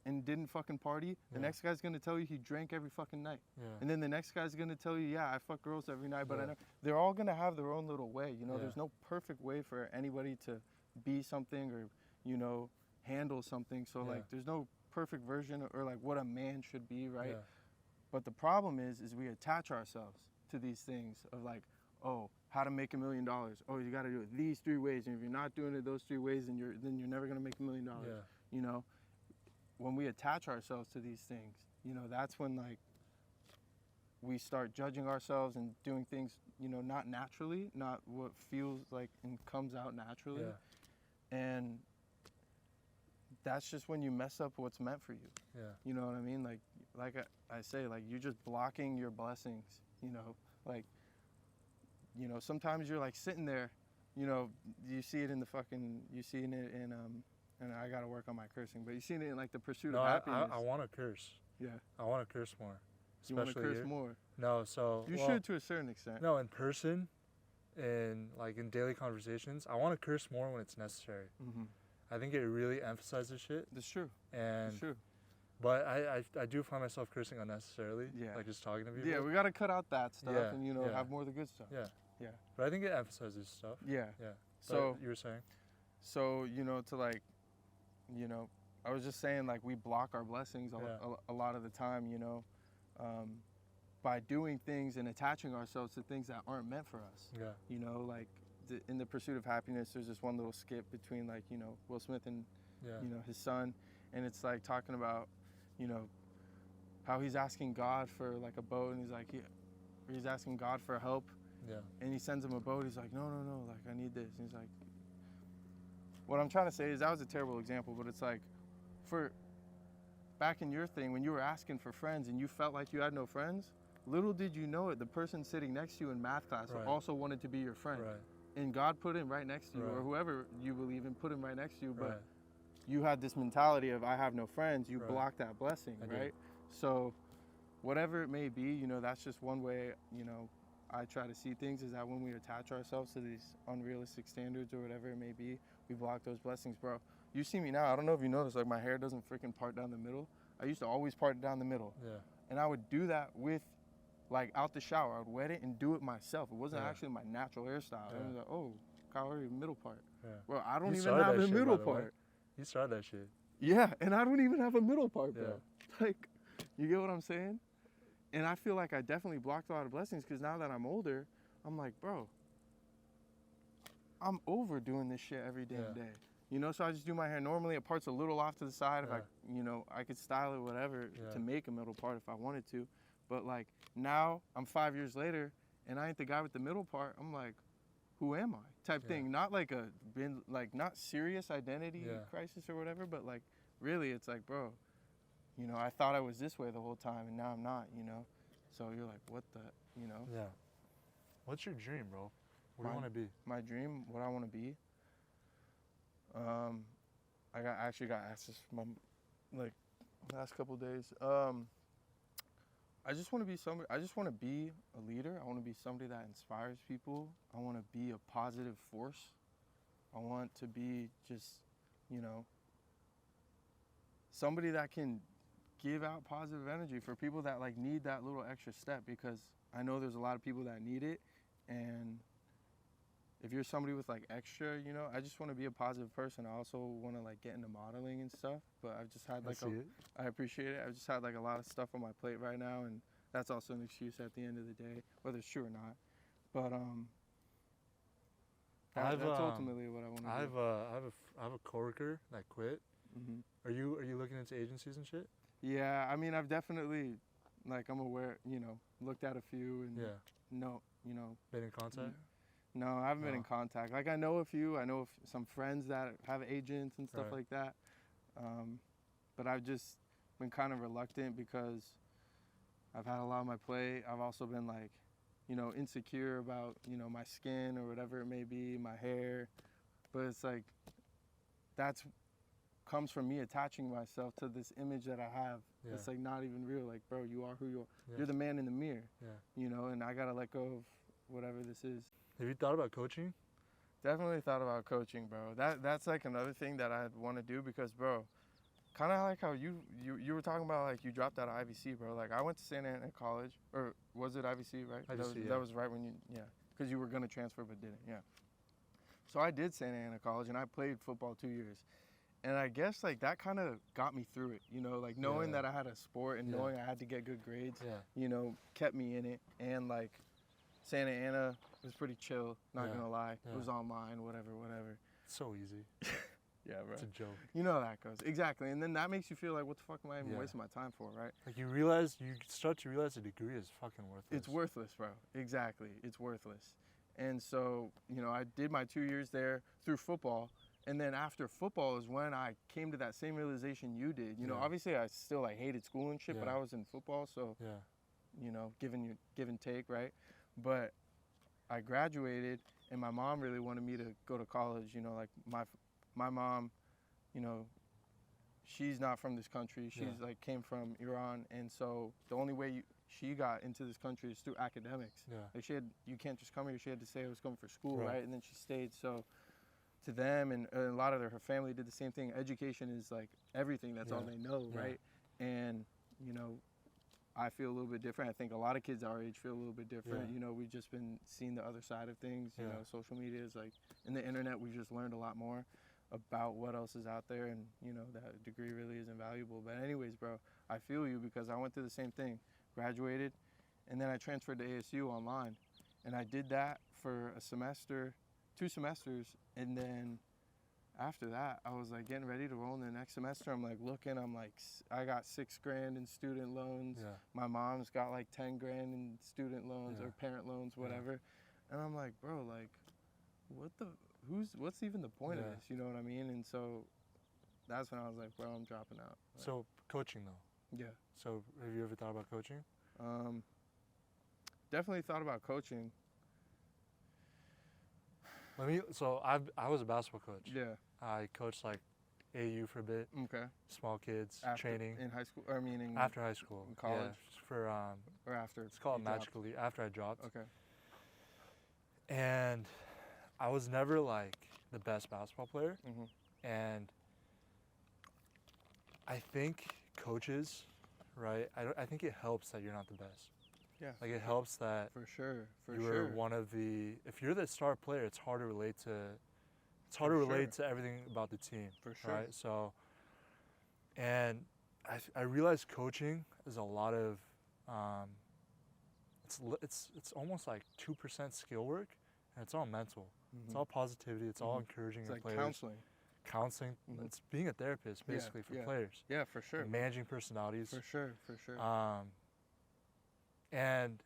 and didn't fucking party, the next guy's gonna tell you he drank every fucking night. And then the next guy's gonna tell you, yeah, I fuck girls every night, but I know they're all gonna have their own little way. You know, there's no perfect way for anybody to be something or, you know, handle something. So like, there's no perfect version or like what a man should be, right? But the problem is we attach ourselves to these things of like, oh, how to make $1 million. Oh, you got to do it these 3 ways, and if you're not doing it those 3 ways, then you're never gonna make $1 million. You know, when we attach ourselves to these things, you know, that's when like we start judging ourselves and doing things, you know, not naturally, not what feels like and comes out naturally, and that's just when you mess up what's meant for you. You know what I mean? Like I say, like you're just blocking your blessings. You know, like, you know, sometimes you're like sitting there, you know, you see it in you see it in and I gotta work on my cursing, but you see it in like the pursuit of happiness. I want to curse. I want to curse more. You want to curse more? No, so you should to a certain extent. No, in person, and like in daily conversations, I want to curse more when it's necessary. I think it really emphasizes shit. That's true. And that's true. But I do find myself cursing unnecessarily. Like just talking to people. Yeah, we gotta cut out that stuff and, you know, have more of the good stuff. But I think it emphasizes stuff. So you were saying? So, you know, to like, you know, I was just saying like we block our blessings a lot of the time, you know, by doing things and attaching ourselves to things that aren't meant for us. You know, like in the pursuit of happiness, there's this one little skit between like, you know, Will Smith and, you know, his son. And it's like talking about, you know, how he's asking God for like a boat, and he's like, he's asking God for help. And he sends him a boat. He's like, no, like I need this. And he's like, what I'm trying to say is that was a terrible example, but it's like, for back in your thing, when you were asking for friends and you felt like you had no friends, little did you know it, the person sitting next to you in math class also wanted to be your friend. And God put him right next to you, or whoever you believe in put him right next to you, but you had this mentality of I have no friends, you blocked that blessing, right? So whatever it may be, you know, that's just one way, you know, I try to see things, is that when we attach ourselves to these unrealistic standards or whatever it may be, we block those blessings, bro. You see me now, I don't know if you noticed, like my hair doesn't freaking part down the middle. I used to always part it down the middle. And I would do that like out the shower. I would wet it and do it myself. It wasn't actually my natural hairstyle. I was like, oh, Kyle, middle part. Bro, I don't even have a middle part. You started that shit. Yeah, and I don't even have a middle part, bro. Like, you get what I'm saying? And I feel like I definitely blocked a lot of blessings, because now that I'm older, I'm like, bro, I'm over doing this shit every damn day. You know, so I just do my hair normally. It parts a little off to the side. If I, you know, I could style it, whatever, to make a middle part if I wanted to. But like now, I'm 5 years later, and I ain't the guy with the middle part. I'm like, who am I? Type thing. Not like not serious identity crisis or whatever, but like really, it's like, bro, you know, I thought I was this way the whole time, and now I'm not. You know, so you're like, what the, you know? What's your dream, bro? What do you want to be? My dream, what I want to be. I actually got asked this like last couple of days. I just want to be somebody. I just want to be a leader. I want to be somebody that inspires people. I want to be a positive force. I want to be just, you know, somebody that can give out positive energy for people that like need that little extra step, because I know there's a lot of people that need it. And if you're somebody with like extra, you know, I just want to be a positive person. I also want to like get into modeling and stuff, but I've just had like I appreciate it. I've just had like a lot of stuff on my plate right now, and that's also an excuse at the end of the day, whether it's true or not. But that's ultimately what I want to do. I have a coworker that quit. Are you looking into agencies and shit? Yeah, I mean, I've definitely, like, I'm aware, you know, looked at a few and no, you know. Been in contact? No, I haven't been in contact. Like, I know a few. I know some friends that have agents and stuff like that. But I've just been kind of reluctant because I've had a lot on my plate. I've also been, like, you know, insecure about, you know, my skin or whatever it may be, my hair. But it's like, that's comes from me attaching myself to this image that I have. It's like not even real. Like, bro, you are who you are. You're the man in the mirror. You know, and I gotta let go of whatever this is. Have you thought about coaching? Definitely thought about coaching, bro. That's like another thing that I want to do, because, bro, kind of like how you were talking about, like, you dropped out of IVC, bro. Like, I went to Santa Ana College, or was it IVC, right? IVC, that was right when you, because you were going to transfer but didn't, So I did Santa Ana College, and I played football 2 years. And I guess, like, that kind of got me through it, you know, like, knowing that I had a sport and knowing I had to get good grades, you know, kept me in it. And, like, Santa Ana was pretty chill, not going to lie. It was online, whatever. It's so easy. Yeah, bro. It's a joke. You know how that goes. Exactly. And then that makes you feel like, what the fuck am I even wasting my time for, right? Like, you start to realize a degree is fucking worthless. It's worthless, bro. Exactly. It's worthless. And so, you know, I did my 2 years there through football. And then after football is when I came to that same realization you did. You know, obviously I still, like, hated school and shit, but I was in football. So, you know, give and take, right? But I graduated, and my mom really wanted me to go to college. You know, like, my mom, you know, she's not from this country. She's like came from Iran, and so the only way she got into this country is through academics. Like, you can't just come here. She had to say I was coming for school, right? And then she stayed. So to them, and a lot of her family did the same thing. Education is like everything. That's all they know, right? And, you know, I feel a little bit different. I think a lot of kids our age feel a little bit different. You know, we've just been seeing the other side of things. You know, social media is like, and the internet, we've just learned a lot more about what else is out there, and, you know, that degree really is invaluable. But anyways, bro, I feel you, because I went through the same thing, graduated, and then I transferred to ASU online, and I did that for a semester, 2 semesters, and then after that, I was like getting ready to roll in the next semester. I'm like looking, I'm like, I got $6,000 in student loans. My mom's got like $10,000 in student loans or parent loans, whatever. And I'm like, bro, like, what's even the point of this? You know what I mean? And so that's when I was like, bro, I'm dropping out. Like, so coaching though. Yeah. So have you ever thought about coaching? Definitely thought about coaching. So I was a basketball coach. Yeah. I coached like AU for a bit. Okay. Small kids, training. In high school, or I mean after high school. In college? Yeah, for or after? It's called Magical League, after I dropped. Okay. And I was never like the best basketball player. And I think coaches, right? I think it helps that you're not the best. Yeah. Like, it helps that for sure. You're one of the. If you're the star player, it's hard to relate to. It's hard to relate to everything about the team. For sure. Right. So. And I realized coaching is a lot of. It's almost like 2% skill work, and it's all mental. It's all positivity. It's all encouraging your players. Counseling. Counseling. It's being a therapist basically for players. Yeah, for sure. And managing personalities. For sure. And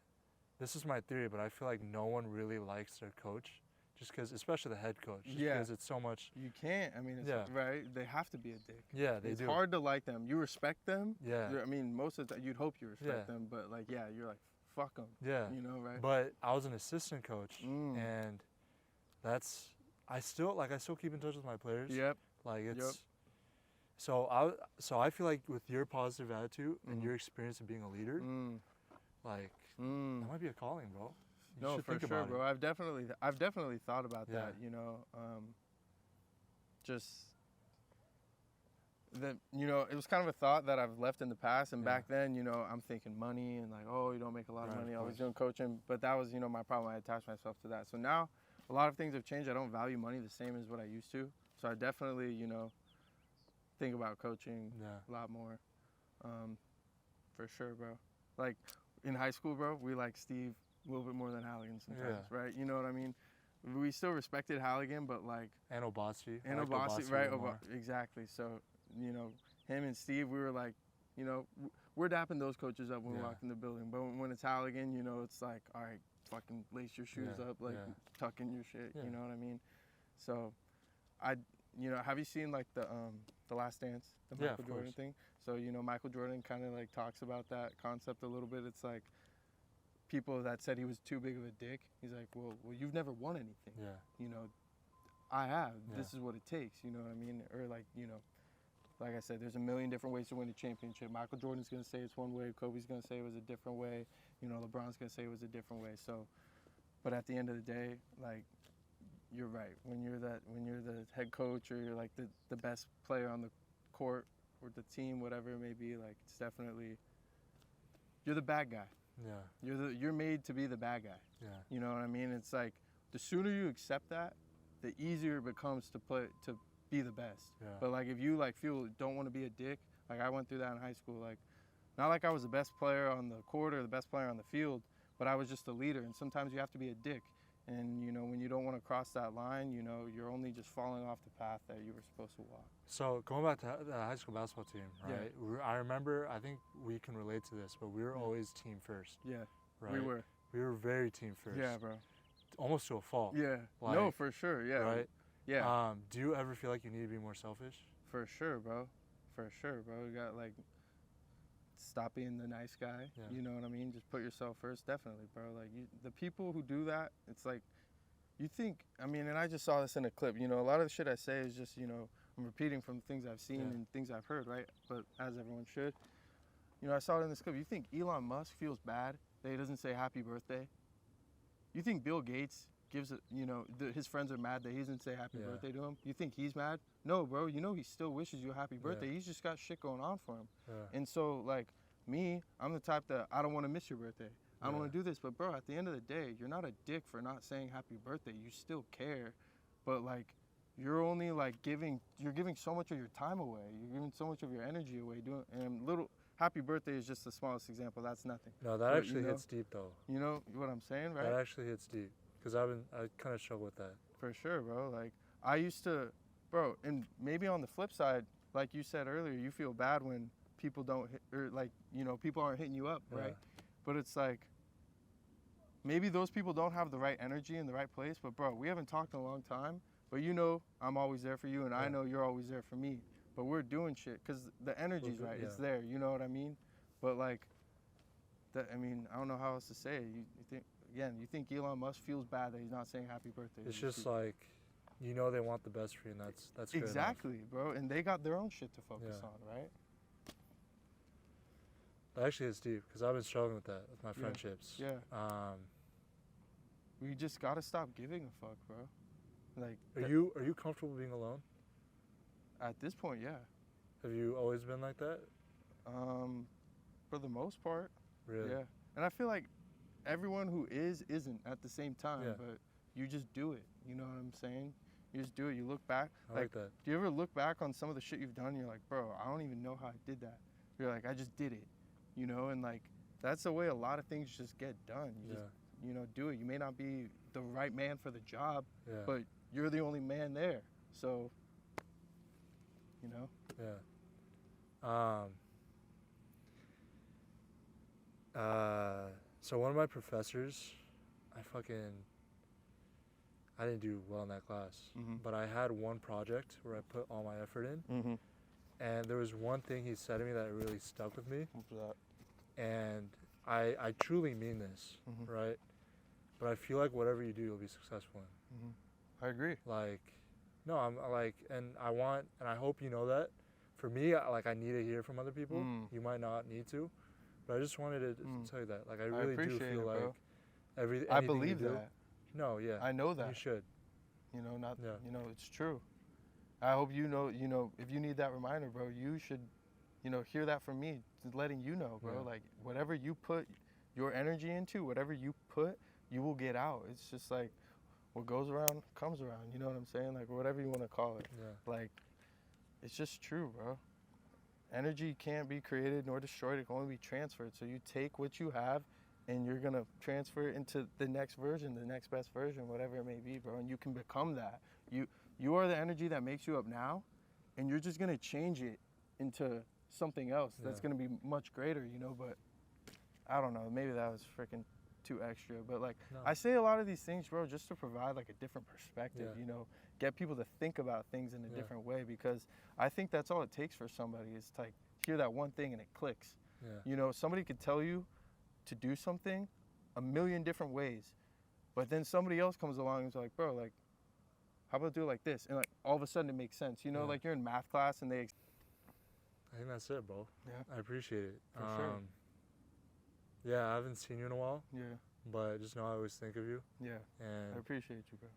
this is my theory, but I feel like no one really likes their coach, just because, especially the head coach, because it's so much. You can't. I mean, it's right. They have to be a dick. Yeah, they do. It's hard to like them. You respect them. Yeah. I mean, most of the time, you'd hope you respect them, but like, you're like, fuck them. Yeah. You know, right? But I was an assistant coach, and I still keep in touch with my players. Yep. Like, it's. So I feel like with your positive attitude and your experience of being a leader. Like, that might be a calling, bro. You should think for sure, about bro. it. I've definitely thought about that. You know, just that. You know, it was kind of a thought that I've left in the past. And back then, you know, I'm thinking money and like, oh, you don't make a lot of money. I was doing coaching, but that was, you know, my problem. I attached myself to that. So now, a lot of things have changed. I don't value money the same as what I used to. So I definitely, you know, think about coaching a lot more. For sure, bro. Like. In high school, bro, we liked Steve a little bit more than Halligan sometimes, right? You know what I mean? We still respected Halligan, but like... And Obasi. Right? Exactly. So, you know, him and Steve, we were like, you know, we're dapping those coaches up when we walk in the building. But when it's Halligan, you know, it's like, all right, fucking lace your shoes up, like tuck in your shit, you know what I mean? So, you know, have you seen like the Last Dance, the Michael Jordan thing? So, you know, Michael Jordan kind of like talks about that concept a little bit. It's like people that said he was too big of a dick. He's like, well, you've never won anything. Yeah. You know, I have. This is what it takes. You know what I mean? Or like, you know, like I said, there's a million different ways to win a championship. Michael Jordan's gonna say it's one way. Kobe's gonna say it was a different way. You know, LeBron's gonna say it was a different way. So, but at the end of the day, like, you're right. When you're the head coach or you're like the best player on the court or the team, whatever it may be, like it's definitely you're the bad guy. Yeah. You're made to be the bad guy. Yeah. You know what I mean? It's like the sooner you accept that, the easier it becomes to be the best. Yeah. But like if you like don't want to be a dick, like I went through that in high school. Like not like I was the best player on the court or the best player on the field, but I was just a leader. And sometimes you have to be a dick. And, you know, when you don't want to cross that line, you know, you're only just falling off the path that you were supposed to walk. So going back to the high school basketball team, right? Yeah. I remember, I think we can relate to this, but we were always team first. Yeah, right? We were. We were very team first. Yeah, bro. Almost to a fault. Yeah. Like, no, for sure. Yeah. Right? Yeah. Do you ever feel like you need to be more selfish? For sure, bro. For sure, bro. You got like stop being the nice guy. Yeah. You know what I mean? Just put yourself first. Definitely, bro. Like the people who do that, it's like you think. I mean, and I just saw this in a clip. You know, a lot of the shit I say is just I'm repeating from things I've seen and things I've heard, right? But as everyone should. You know, I saw it in this clip. You think Elon Musk feels bad that he doesn't say happy birthday? You think Bill Gates gives it, his friends are mad that he doesn't say happy birthday to him? You think he's mad? No, bro. You know he still wishes you a happy birthday. He's just got shit going on for him. Yeah. And so, like, me, I'm the type that I don't want to miss your birthday. I don't want to do this. But, bro, at the end of the day, you're not a dick for not saying happy birthday. You still care. But, like, you're only, like, giving so much of your time away. You're giving so much of your energy away. Happy birthday is just the smallest example. That's nothing. No, that actually hits deep, though. You know what I'm saying, right? That actually hits deep. Because I kind of struggle with that. For sure, bro. Like, I used to, bro, and maybe on the flip side, like you said earlier, you feel bad when people don't hit, or like, people aren't hitting you up, right? But it's like, maybe those people don't have the right energy in the right place. But, bro, we haven't talked in a long time. But I'm always there for you, and I know you're always there for me. But we're doing shit because the energy's right. Yeah. It's there. You know what I mean? But, like, I don't know how else to say it. You think Elon Musk feels bad that he's not saying happy birthday? It's just like, they want the best for you, and that's good exactly, enough. Bro. And they got their own shit to focus on, right? That actually is deep because I've been struggling with that with my friendships. Yeah. We just gotta stop giving a fuck, bro. Like, are you comfortable being alone? At this point, yeah. Have you always been like that? For the most part. Really? Yeah. And I feel like everyone who isn't at the same time, but you just do it. You know what I'm saying? You just do it. You look back. I like that. Do you ever look back on some of the shit you've done and you're like, bro, I don't even know how I did that. You're like, I just did it. And like, that's the way a lot of things just get done. You just, do it. You may not be the right man for the job, but you're the only man there. So, Yeah. So one of my professors, I didn't do well in that class, but I had one project where I put all my effort in, and there was one thing he said to me that really stuck with me. What's that? And I truly mean this, right? But I feel like whatever you do, you'll be successful in. I agree. Like, no, I'm like, and I hope you know that. For me, I need to hear from other people. You might not need to, but I just wanted to tell you that. Like, I really do feel it, like bro. I believe that. No, yeah. I know that. You should. It's true. I hope if you need that reminder, bro, you should, hear that from me, letting you know, bro. Like, whatever you put your energy into, whatever you put, you will get out. It's just like, what goes around comes around. You know what I'm saying? Like, whatever you want to call it. Yeah. Like, it's just true, bro. Energy can't be created nor destroyed. It can only be transferred. So you take what you have and you're going to transfer it into the next version, the next best version, whatever it may be, bro. And you can become that. You are the energy that makes you up now, and you're just going to change it into something else that's going to be much greater, But I don't know. Maybe that was freaking too extra. But, like, I say a lot of these things, bro, just to provide, like, a different perspective, get people to think about things in a different way, because I think that's all it takes for somebody is to, like, hear that one thing and it clicks. Yeah. Somebody could tell you to do something a million different ways, but then somebody else comes along and is like, bro, like, how about do it like this? And, like, all of a sudden it makes sense. Like you're in math class and I think that's it, bro. Yeah. I appreciate it. For sure. Yeah, I haven't seen you in a while. Yeah. But just know I always think of you. Yeah. And I appreciate you, bro.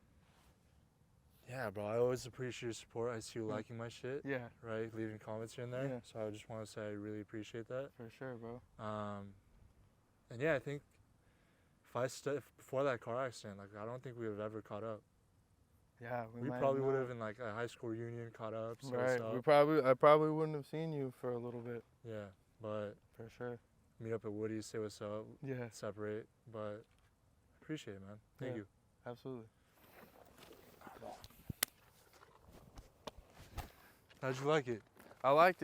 Yeah, bro. I always appreciate your support. I see you liking my shit. Yeah. Right, leaving comments here and there. Yeah. So I just want to say I really appreciate that. For sure, bro. And yeah, I think if before that car accident, like I don't think we would have ever caught up. Yeah, we probably would have in like a high school reunion caught up. Right. I probably wouldn't have seen you for a little bit. Yeah, but for sure. Meet up at Woody's, say what's up. Yeah. Separate, but appreciate it, man. Thank you. Absolutely. How'd you like it? I liked it.